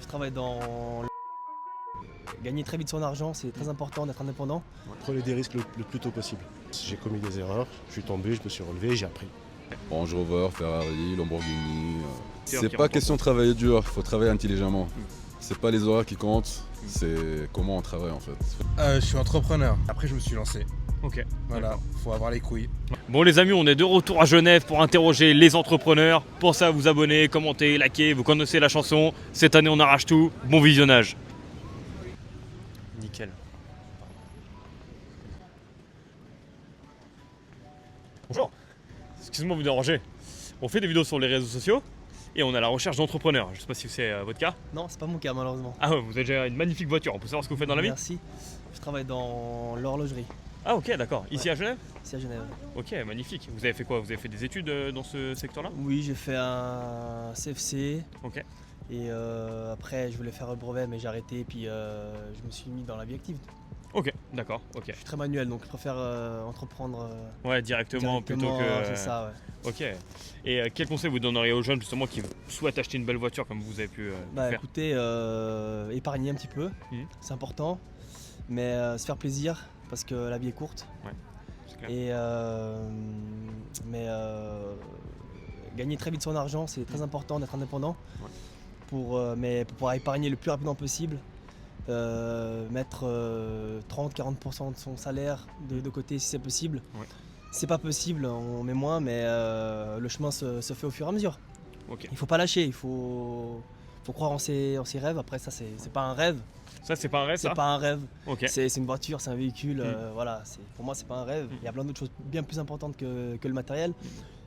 travaille dans gagner très vite son argent, c'est très important d'être indépendant. Prenez des risques le plus tôt possible. J'ai commis des erreurs, je suis tombé, je me suis relevé, j'ai appris. Range Rover, Ferrari, Lamborghini. C'est C'est pas question de travailler dur, il faut travailler intelligemment. C'est pas les horaires qui comptent, c'est comment on travaille en fait. Je suis entrepreneur. Après, je me suis lancé. Ok. Voilà, faut avoir les couilles. Bon les amis, on est de retour à Genève pour interroger les entrepreneurs. Pensez à vous abonner, commenter, liker, vous connaissez la chanson. Cette année on arrache tout, bon visionnage. Nickel. Bonjour, excusez-moi de vous déranger. On fait des vidéos sur les réseaux sociaux et on est à la recherche d'entrepreneurs. Je sais pas si c'est votre cas. Non, c'est pas mon cas malheureusement. Ah ouais, vous avez déjà une magnifique voiture, on peut savoir ce que vous faites dans la vie? Merci. Je travaille dans l'horlogerie, Ah ok, d'accord. Ici à Genève? ici à Genève. Ok, magnifique. Vous avez fait quoi? Vous avez fait des études dans ce secteur-là? Oui, j'ai fait un CFC Ok. et après je voulais faire le brevet mais j'ai arrêté puis je me suis mis dans la vie active. Ok, d'accord, ok. Je suis très manuel donc je préfère entreprendre Ouais, directement plutôt que. c'est ça, ouais. Ok. Et quel conseil vous donneriez aux jeunes justement qui souhaitent acheter une belle voiture comme vous avez pu Bah faire? écoutez, épargner un petit peu, c'est important, mais se faire plaisir parce que la vie est courte. C'est clair. Et gagner très vite son argent, c'est très important d'être indépendant. Ouais. Mais pour pouvoir épargner le plus rapidement possible, mettre 30-40% de son salaire de côté si c'est possible. Ouais. C'est pas possible, on met moins, mais le chemin se fait au fur et à mesure. Ok. Il faut pas lâcher, il faut croire en ses rêves. Après ça c'est pas un rêve, Ça c'est pas un rêve c'est ça? pas un rêve. Ok. C'est une voiture, c'est un véhicule, voilà. Pour moi, c'est pas un rêve. Mm. Il y a plein d'autres choses bien plus importantes que le matériel.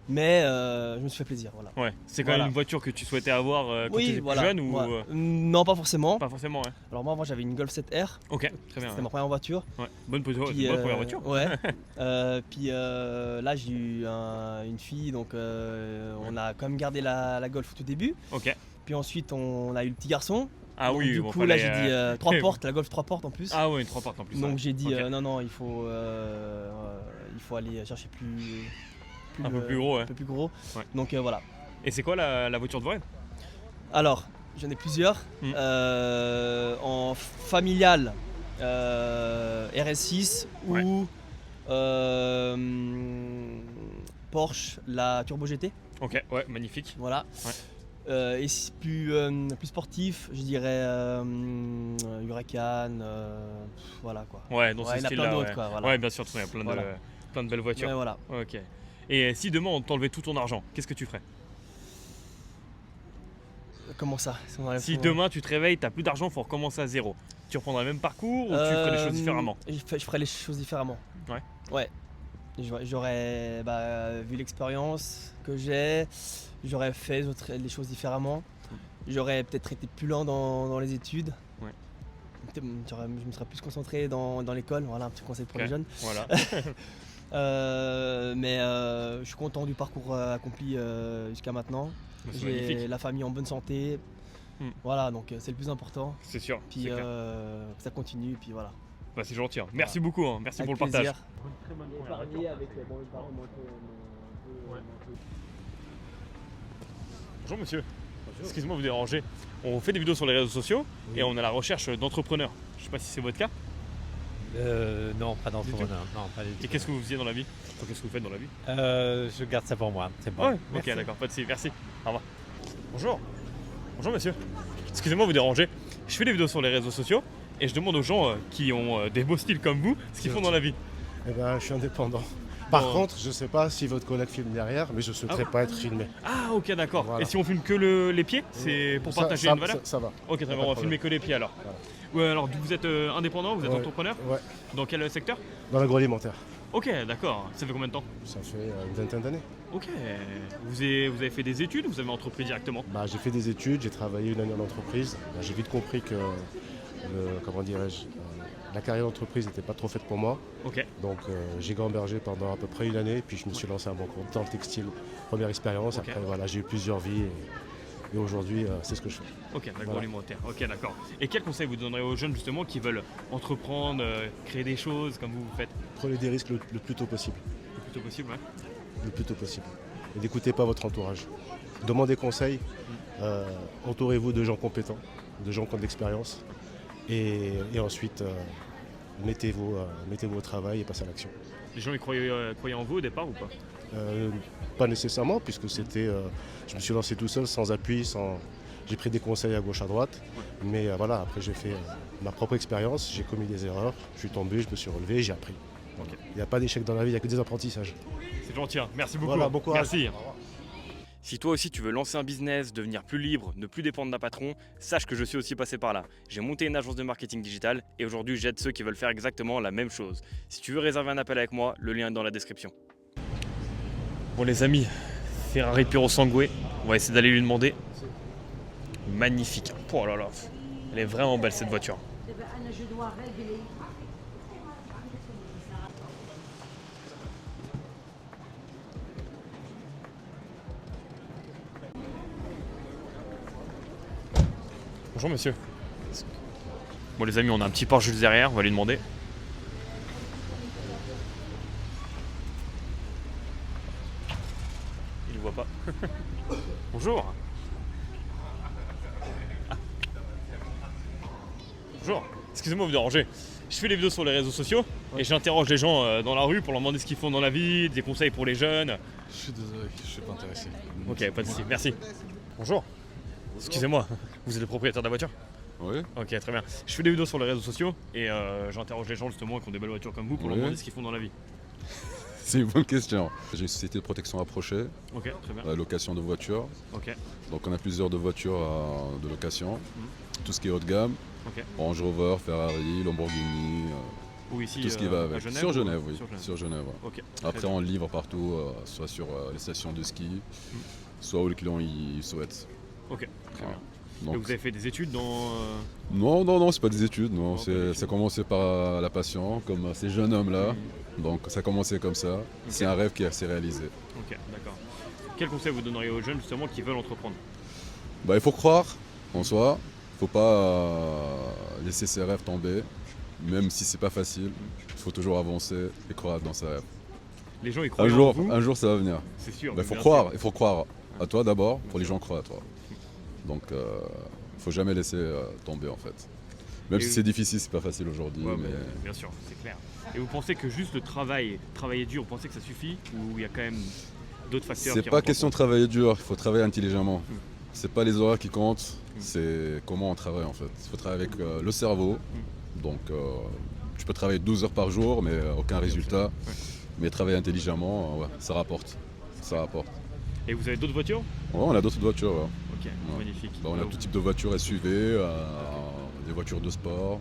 Mais je me suis fait plaisir, voilà. Ouais. C'est quand Voilà. même une voiture que tu souhaitais avoir quand tu étais plus voilà. jeune ou Ouais. Non, pas forcément. pas forcément, ouais. Alors moi, avant, j'avais une Golf 7R. Ok, très bien. C'était ma première voiture. Ouais. Bonne, bonne Puis, première voiture. Ouais. Puis là, j'ai eu une fille, donc on a quand même gardé la Golf au tout début. Ok. Puis ensuite, on a eu le petit garçon. Ah Donc, oui, du bon, coup, là, fallait, j'ai dit 3 portes, la Golf 3 portes en plus. Ah ouais, une 3 portes en plus. Donc ouais. j'ai dit Ok. non, il faut aller chercher Un peu plus gros, ouais. un peu plus gros. Ouais. Donc voilà. Et c'est quoi la voiture de vos rêves? Alors, j'en ai plusieurs. Mm. En familial, RS6 Ouais. ou Porsche, la Turbo GT. Ok, ouais, magnifique. Voilà. Ouais. Et si plus sportif, je dirais Huracan, voilà quoi. Ouais, dans Ouais, ce il y en a style-là. plein d'autres ouais. quoi. Voilà. Ouais, bien sûr, il y a plein Voilà. plein de belles voitures. Ouais, voilà. Ok. Et si demain on t'enlevait tout ton argent, qu'est-ce que tu ferais? Comment ça? on enlève Si tout- demain tu te réveilles, t'as plus d'argent, faut recommencer à zéro. Tu reprendrais le même parcours ou tu ferais les choses différemment? Je ferais les choses différemment. Ouais. Ouais. J'aurais vu l'expérience que j'ai, j'aurais fait les choses différemment. J'aurais peut-être été plus lent dans les études. Ouais. Je me serais plus concentré dans l'école. Voilà un petit conseil pour Ok. les jeunes. Voilà. Mais je suis content du parcours accompli jusqu'à maintenant. C'est J'ai magnifique, la famille en bonne santé. Voilà, donc c'est le plus important. c'est sûr. Puis c'est clair. que ça continue, puis voilà. Bah, c'est gentil. Hein. Merci beaucoup, hein. Merci Avec pour le partage. plaisir. Très bonne Bonjour monsieur. Excusez-moi de vous déranger. On fait des vidéos sur les réseaux sociaux et on est à la recherche d'entrepreneurs. Je sais pas si c'est votre cas. Non, pas d'entrepreneur. Non, pas du Et tout. qu'est-ce que vous faisiez dans la vie? Enfin, qu'est-ce que vous faites dans la vie? Je garde ça pour moi. C'est bon. Ouais, ok, Merci. d'accord, pas de soucis, merci. Au revoir. Bonjour. Bonjour monsieur. Excusez-moi de vous déranger. Je fais des vidéos sur les réseaux sociaux et je demande aux gens qui ont des beaux styles comme vous ce qu'ils font dans la vie. Eh ben, je suis indépendant. Par Bon. contre, je sais pas si votre collègue filme derrière, mais je souhaiterais pas être filmé. Ah ok, d'accord. Voilà. Et si on filme que les pieds, c'est pour Ça- partager ça- une valeur? ça va. Ok, très pas bien, on de va filmer que les pieds alors. Voilà. Ouais, alors vous êtes indépendant, vous êtes Ouais. entrepreneur? Ouais, Dans quel secteur? dans l'agroalimentaire. Ok, d'accord. Ça fait combien de temps? Ça fait une vingtaine d'années. Ok. Vous avez fait des études ou vous avez entrepris directement? Bah, j'ai fait des études, j'ai travaillé une année en entreprise. Bah, j'ai vite compris que comment dirais-je, la carrière d'entreprise n'était pas trop faite pour moi. Ok. Donc j'ai gambergé pendant à peu près une année, puis je me suis lancé à mon compte dans le textile. Première expérience, Ok. après voilà, j'ai eu plusieurs vies et aujourd'hui c'est ce que je fais. Ok, l'agroalimentaire. Ok, d'accord. Et quel conseil vous donnerez aux jeunes justement qui veulent entreprendre, créer des choses comme vous faites? Prenez des risques le plus tôt possible. Le plus tôt possible, ouais. Le plus tôt possible. Et n'écoutez pas votre entourage. Demandez conseil, entourez-vous de gens compétents. de gens qui ont de l'expérience. Et ensuite, mettez-vous au travail et passez à l'action. Les gens ils croyaient en vous au départ ou pas? Pas nécessairement, puisque je me suis lancé tout seul, sans appui, j'ai pris des conseils à gauche, à droite. Mais voilà, après j'ai fait ma propre expérience, j'ai commis des erreurs, je suis tombé, je me suis relevé, j'ai appris. Ok. Il n'y a pas d'échec dans la vie, il n'y a que des apprentissages. C'est gentil, hein. Merci beaucoup. Voilà, bon courage. Merci. Si toi aussi tu veux lancer un business, devenir plus libre, ne plus dépendre d'un patron, sache que je suis aussi passé par là. J'ai monté une agence de marketing digital et aujourd'hui j'aide ceux qui veulent faire exactement la même chose. Si tu veux réserver un appel avec moi, le lien est dans la description. Bon les amis, Ferrari Puro Sangue, on va essayer d'aller lui demander. Magnifique. Oh là là, elle est vraiment belle cette voiture. Bonjour monsieur. Bon les amis, on a un petit Porsche Jules derrière, on va lui demander. Il ne voit pas. Bonjour. Ah. Bonjour. Excusez-moi de vous déranger. Je fais des vidéos sur les réseaux sociaux et j'interroge les gens dans la rue pour leur demander ce qu'ils font dans la vie, des conseils pour les jeunes. Je suis désolé, je suis pas intéressé. Ok, pas de soucis, merci. Bonjour. Excusez-moi, vous êtes le propriétaire de la voiture? Oui. Ok, très bien. Je fais des vidéos sur les réseaux sociaux et j'interroge les gens justement qui ont des belles voitures comme vous pour leur Oui. demander ce qu'ils font dans la vie. C'est une bonne question. J'ai une société de protection rapprochée, Ok, très bien. la location de voitures. Ok, Donc on a plusieurs de voitures de location. Tout ce qui est haut de gamme, ok. Range Rover, Ferrari, Lamborghini, Ou ici, tout ce qui va à avec. Genève, sur ou- Genève, oui. Sur Genève. Sur Genève, ouais. Ok. Après on livre partout, soit sur les stations de ski, soit où le client il souhaite. Ok, très Voilà. bien. Donc, Et vous avez fait des études dans... non, c'est pas des études, non. Non, pas des études. Ça a commencé par la passion, comme ces jeunes hommes-là. Donc ça a commencé comme ça. C'est un rêve qui s'est réalisé. Ok, d'accord. Quel conseil vous donneriez aux jeunes justement qui veulent entreprendre? Bah, il faut croire en soi. Il faut pas laisser ses rêves tomber. Même si c'est pas facile, il faut toujours avancer et croire dans ses rêves. Les gens y croient Un en vous, jour ça va venir. c'est sûr. Il faut bien croire, sûr. il faut croire à toi d'abord, pour les gens croient à toi. Donc faut jamais laisser tomber en fait. Même Et si c'est difficile, c'est pas facile aujourd'hui. Ouais, mais bah, bien sûr, c'est clair. Et vous pensez que juste le travailler dur, vous pensez que ça suffit? Ou il y a quand même d'autres facteurs c'est qui pas rentrent en question de compte? travailler dur, il faut travailler intelligemment. C'est pas les horaires qui comptent, c'est comment on travaille en fait. Il faut travailler avec le cerveau. Donc tu peux travailler 12 heures par jour, mais aucun résultat. Mais travailler intelligemment, ouais, ça rapporte. Ça rapporte. Et vous avez d'autres voitures? Ouais, on a d'autres voitures. Ouais. Ok, magnifique. Bah, on a tout type de voitures SUV, des voitures de sport.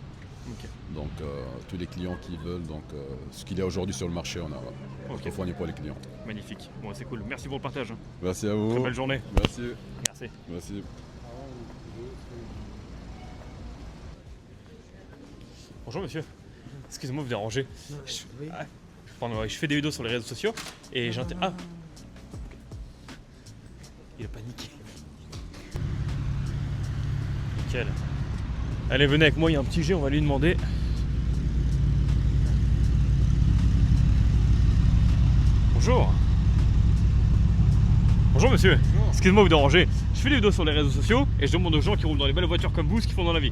Ok. Donc tous les clients qui veulent, donc ce qu'il y a aujourd'hui sur le marché, on a. Ouais. Ok. On fournit pour les clients. Magnifique. Bon, c'est cool. Merci pour le partage. Merci à vous. Très belle journée. Merci. Merci. Merci. Bonjour monsieur. Excusez-moi de vous déranger. Je fais des vidéos sur les réseaux sociaux et Ah, il a paniqué. Nickel. Allez, venez avec moi, il y a un petit jet, on va lui demander. Bonjour. Bonjour monsieur. Excusez-moi de vous déranger. Je fais des vidéos sur les réseaux sociaux et je demande aux gens qui roulent dans les belles voitures comme vous ce qu'ils font dans la vie.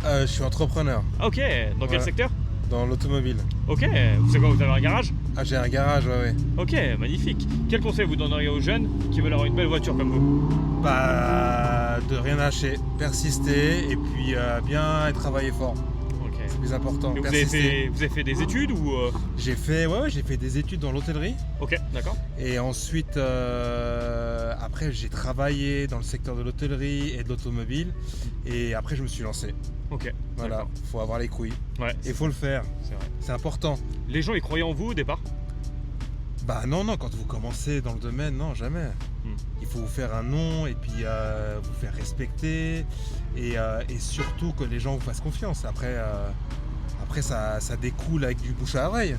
Je suis entrepreneur Ah, ok, dans quel Ouais. secteur? dans l'automobile. Ok, c'est quoi, vous avez un garage? Ah, j'ai un garage, ouais. Ok, magnifique. Quel conseil vous donneriez aux jeunes qui veulent avoir une belle voiture comme vous? Bah, de rien lâcher, persister et puis bien travailler fort. Ok. C'est plus important. Et Persister. vous avez fait des études ou J'ai fait des études dans l'hôtellerie Ok, d'accord. et ensuite après j'ai travaillé dans le secteur de l'hôtellerie et de l'automobile et après je me suis lancé. Ok. Voilà, d'accord. faut avoir les couilles Ouais, et il faut le faire. c'est vrai. C'est important. Les gens, ils croyaient en vous au départ? Bah non, quand vous commencez dans le domaine, non, jamais. Il faut vous faire un nom et puis vous faire respecter et surtout que les gens vous fassent confiance. Après ça découle avec du bouche à oreille.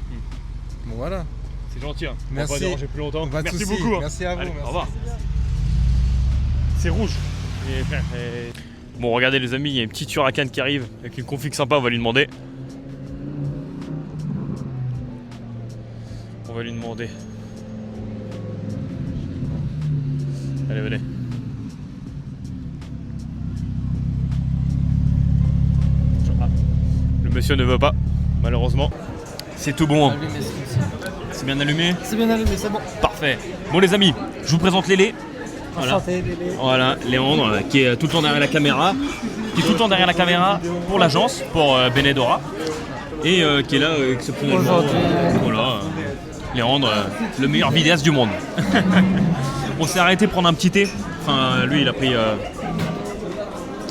Bon voilà. C'est gentil, hein. On va Merci. pas déranger plus longtemps. Pas de Merci soucis. beaucoup. Hein. Merci à vous. Allez, merci. Au revoir. C'est rouge. Bon, regardez les amis, il y a une petite Huracan qui arrive avec une config sympa, on va lui demander. On va lui demander. Allez, venez. monsieur ne veut pas, malheureusement. C'est tout bon. C'est bien allumé? C'est bien allumé, c'est bon. Parfait. Bon les amis, je vous présente Lélé. Voilà. Enchanté, Lélé. Voilà, Léandre qui est tout le temps derrière la caméra. Qui est tout le temps derrière la caméra pour l'agence, pour Benedora. Et qui est là exceptionnellement. Aujourd'hui. Voilà. Léandre, le meilleur vidéaste du monde. On s'est arrêté prendre un petit thé. Enfin, lui, il a pris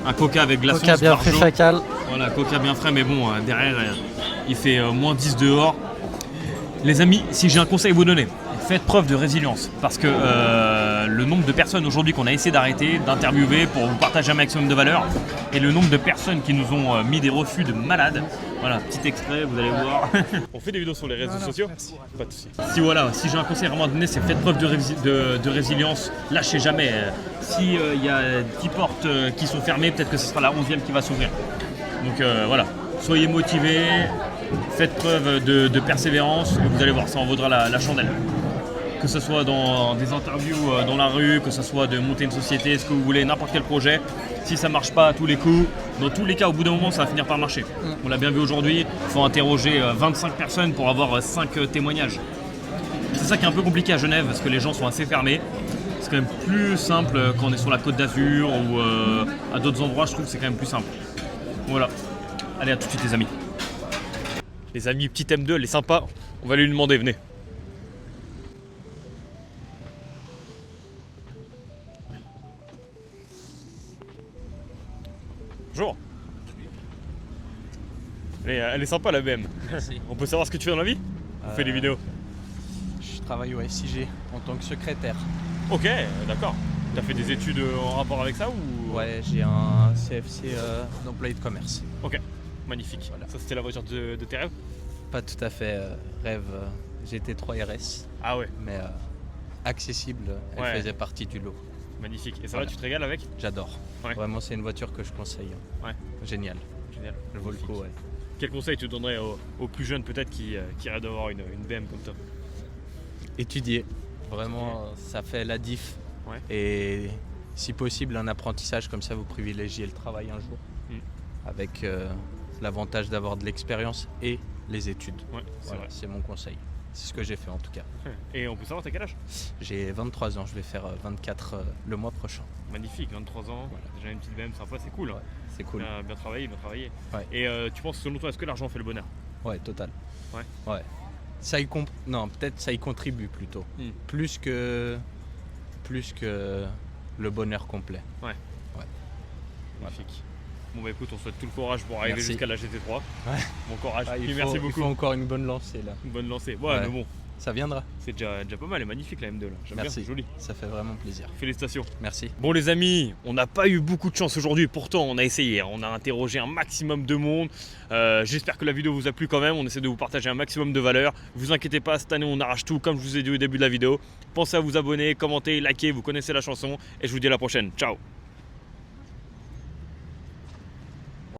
un coca avec glaçons. Coca bien fait chacal. Voilà, coca bien frais, mais bon, derrière, il fait moins 10 dehors. Les amis, si j'ai un conseil à vous donner, faites preuve de résilience. Parce que le nombre de personnes aujourd'hui qu'on a essayé d'arrêter, d'interviewer pour vous partager un maximum de valeur, et le nombre de personnes qui nous ont mis des refus de malades. Voilà, petit extrait, vous allez voir. On fait des vidéos sur les réseaux sociaux. Merci. Pas de soucis. Si j'ai un conseil vraiment à donner, c'est faites preuve de résilience. Lâchez jamais. S'il y a 10 portes qui sont fermées, peut-être que ce sera la 11e qui va s'ouvrir. Donc voilà, soyez motivés, faites preuve de persévérance et vous allez voir, ça en vaudra la chandelle. Que ce soit dans des interviews dans la rue, que ce soit de monter une société, ce que vous voulez, n'importe quel projet. Si ça ne marche pas à tous les coups, dans tous les cas, au bout d'un moment, ça va finir par marcher. On l'a bien vu aujourd'hui, il faut interroger 25 personnes pour avoir 5 témoignages. C'est ça qui est un peu compliqué à Genève, parce que les gens sont assez fermés. C'est quand même plus simple quand on est sur la Côte d'Azur ou à d'autres endroits, je trouve que c'est quand même plus simple. Voilà. Allez, à tout de suite les amis. Les amis, petit M2, elle est sympa. On va lui demander, venez. Bonjour. Elle est sympa la BM. Merci. On peut savoir ce que tu fais dans la vie? On fait des vidéos. Je travaille au SIG en tant que secrétaire. Ok, d'accord. T'as fait des études en rapport avec ça ou? Ouais, j'ai un CFC d'employé de commerce. Ok, magnifique. Voilà. Ça c'était la voiture de tes rêves? Pas tout à fait rêve GT3 RS, Ah ouais, mais accessible, elle Ouais. faisait partie du lot. magnifique. Et ça Voilà. va, tu te régales avec? J'adore. Ouais. Vraiment, c'est une voiture que je conseille. Ouais. Génial. Génial. Le Volco, ouais. Quel conseil tu donnerais aux plus jeunes peut-être qui rêvent d'avoir une BM comme toi? Étudier. Vraiment, ça fait la diff. Ouais. Et si possible, un apprentissage comme ça, vous privilégiez le travail un jour. Avec l'avantage d'avoir de l'expérience et les études. Ouais, c'est Voilà, vrai. c'est mon conseil. C'est ce que j'ai fait en tout cas. Et on peut savoir t'as quel âge? J'ai 23 ans, je vais faire 24 le mois prochain. Magnifique, 23 ans, Voilà. déjà une petite BM sympa, c'est cool. Ouais, c'est cool. Bien travaillé, bien travaillé. Ouais. Et tu penses selon toi, est-ce que l'argent fait le bonheur? Ouais, total. Ouais. Ça y non, peut-être ça y contribue plutôt. Plus que le bonheur complet. Magnifique. Bon bah écoute, on souhaite tout le courage pour arriver Merci. jusqu'à la GT3. Ouais. Bon courage, Ah, puis il merci faut beaucoup. encore une bonne lancée là. Une bonne lancée. Ouais, Ouais. mais bon, Ça viendra. c'est déjà pas mal, elle est magnifique la M2 là. J'aime bien, Merci. c'est joli. Ça fait vraiment plaisir. Félicitations. Merci. Bon les amis, on n'a pas eu beaucoup de chance aujourd'hui, pourtant on a essayé, on a interrogé un maximum de monde. J'espère que la vidéo vous a plu quand même, on essaie de vous partager un maximum de valeur. Vous inquiétez pas, cette année on arrache tout comme je vous ai dit au début de la vidéo. Pensez à vous abonner, commenter, liker, vous connaissez la chanson et je vous dis à la prochaine. Ciao.